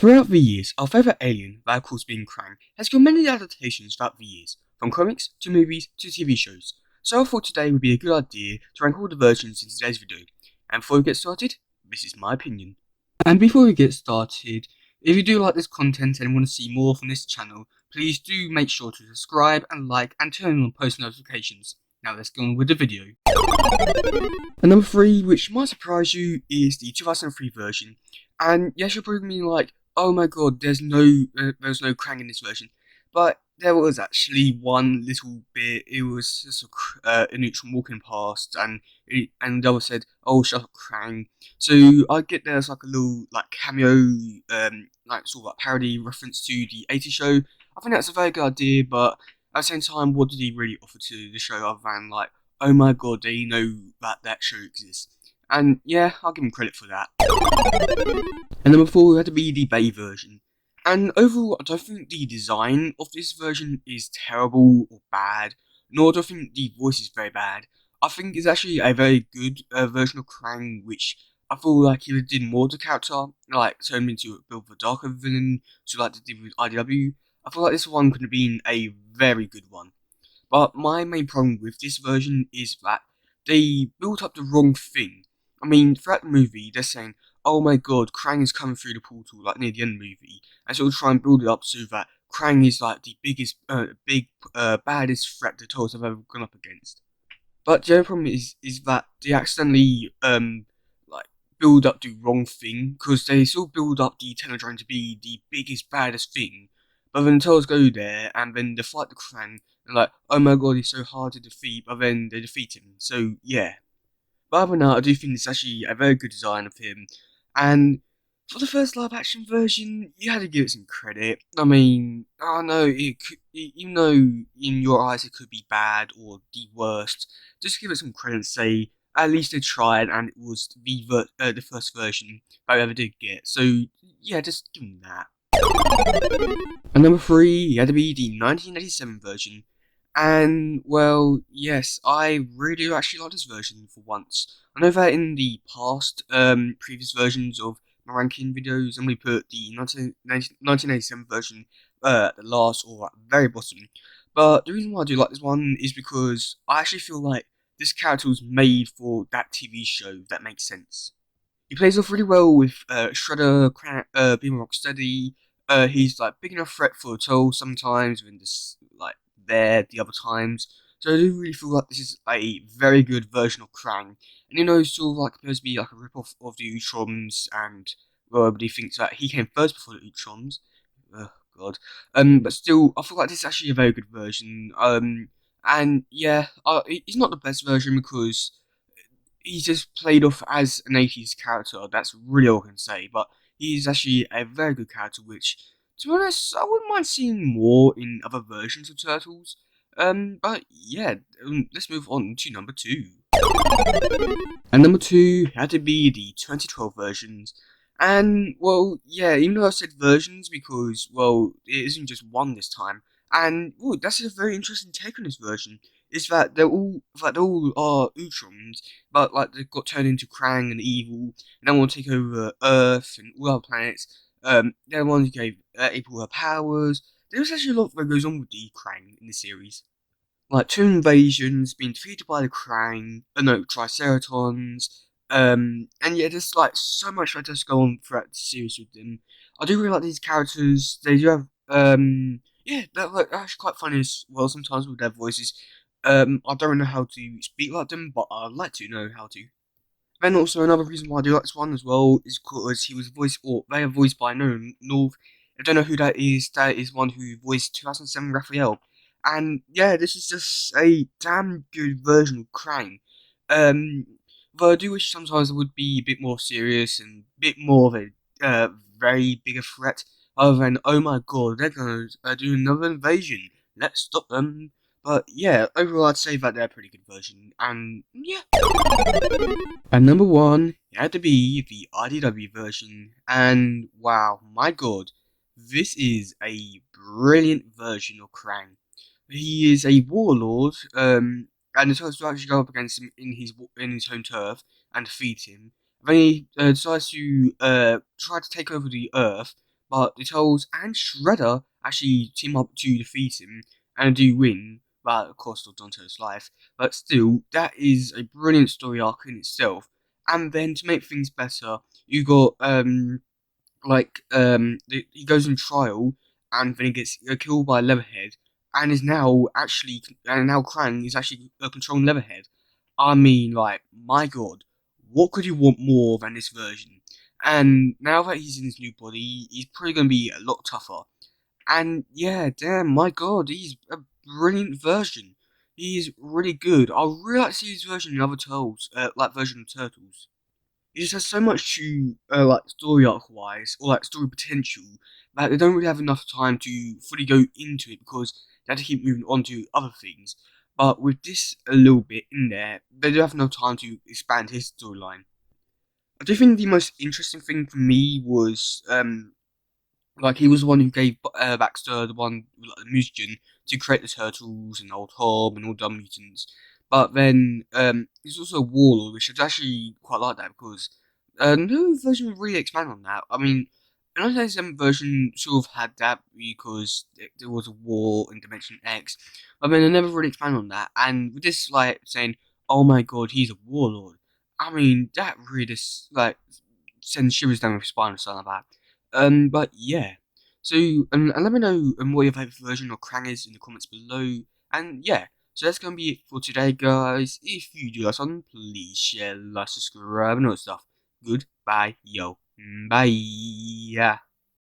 Throughout the years, our favourite alien, that of course being Krang, has got many adaptations throughout the years, from comics to movies to TV shows. So I thought today would be a good idea to rank all the versions in today's video. And before we get started, this is my opinion. And before we get started, if you do like this content and want to see more from this channel, please do make sure to subscribe and like and turn on post notifications. Now let's go on with the video. And number 3, which might surprise you, is the 2003 version. And yes, you're probably like, oh my god, there's no Krang in this version. But there was actually one little bit. It was just a neutron walking past, and the other said, "Oh, shut up, Krang." So I get there's like a little cameo, like sort of like parody reference to the 80s show. I think that's a very good idea, but at the same time, what did he really offer to the show other than like, oh my god, they know that show exists? And yeah, I'll give him credit for that. And number 4 had to be the Bay version. And overall, I don't think the design of this version is terrible or bad, nor do I think the voice is very bad. I think it's actually a very good version of Krang, which I feel like if it did more to the character, like turn him into a bit of a darker villain, so like they did with IDW, I feel like this one could have been a very good one. But my main problem with this version is that they built up the wrong thing. I mean, throughout the movie, they're saying, oh my god, Krang is coming through the portal, like near the end of the movie, and so we'll try and build it up so that Krang is like the biggest, baddest threat the Turtles have ever gone up against. But the other problem is that they accidentally, build up the wrong thing, because they sort of build up the Tenodrome to be the biggest, baddest thing, but then the Turtles go there, and then they fight the Krang, and like, oh my god, he's so hard to defeat, but then they defeat him, so yeah. But other than that, I do think it's actually a very good design of him. And for the first live action version, you had to give it some credit. I mean, I know it could, even though in your eyes it could be bad or the worst, just give it some credit and say at least they tried, and it was the first version that I ever did get. So yeah, just give them that. And number 3 had to be the 1987 version. And, well, yes, I really do actually like this version for once. I know that in the past, previous versions of my ranking videos, I'm going to put the 1987 version at the last or at the very bottom. But the reason why I do like this one is because I actually feel like this character was made for that TV show, if that makes sense. He plays off really well with Shredder, being Rocksteady. He's like big enough threat for a toll sometimes, and just like there the other times. So I do really feel like this is a very good version of Krang. And you know, sort of like supposed to be like a rip-off of the Utrons, and well, everybody thinks that he came first before the Utrons. Oh god. But still, I feel like this is actually a very good version. And yeah, he's not the best version because he's just played off as an 80s character. That's really all I can say. But he's actually a very good character, which, to be honest, I wouldn't mind seeing more in other versions of Turtles. But yeah, let's move on to number 2. And number 2 had to be the 2012 versions. And, well, yeah, even though I said versions because, well, it isn't just one this time. And, well, that's a very interesting take on this version. Is that they all are Utrons, but like they've got turned into Krang and evil, and they want to take over Earth and all other planets. They're the ones who gave April her powers. There's actually a lot that goes on with the Krang in the series. Like 2 invasions, being defeated by the Krang, Triceratons, and yeah, there's like so much that does go on throughout the series with them. I do really like these characters. They do have, yeah, they're like, actually quite funny as well sometimes with their voices. I don't know how to speak like them, but I'd like to know how to. Then also another reason why I do like this one as well is because he was voiced, or they are voiced by North. I don't know who that is. That is one who voiced 2007 Raphael. And yeah, this is just a damn good version of Krang. But I do wish sometimes it would be a bit more serious and a bit more of a very bigger threat. Other than, oh my god, they're gonna do another invasion. Let's stop them. But yeah, overall I'd say that they're a pretty good version, and yeah. And number 1 had to be the IDW version, and wow, my god, this is a brilliant version of Krang. He is a warlord, and the Turtles actually go up against him in his home turf and defeat him. Then he decides to try to take over the Earth, but the Turtles and Shredder actually team up to defeat him and do win, but of course not Donatello's life. But still, that is a brilliant story arc in itself. And then to make things better, you got he goes on trial, and then he gets killed by Leatherhead, and now Krang is actually controlling Leatherhead. I mean, like, my God, what could you want more than this version? And now that he's in his new body, he's probably going to be a lot tougher. And yeah, damn, my God, he's a brilliant version. He's really good. I really like to see his version in other Turtles, version of Turtles. It just has so much to story arc wise or like story potential that they don't really have enough time to fully go into it because they have to keep moving on to other things. But with this a little bit in there, they do have enough time to expand his storyline. I do think the most interesting thing for me was he was the one who gave Baxter the one with like, the mutagen to create the turtles and old Hob and all the mutants. But then he's also a warlord, which I actually quite like that because no version really expanded on that. I mean, the 1997 version sort of had that because there was a war in Dimension X, but then they never really expanded on that. And with this, like saying, "Oh my God, he's a warlord," I mean that really just sends shivers down my spine or something like that. But yeah. So, and let me know what your favourite version of Krang is in the comments below. And yeah, so that's gonna be it for today, guys. If you do like something, please share, like, subscribe, and all that stuff. Goodbye, yo. Bye.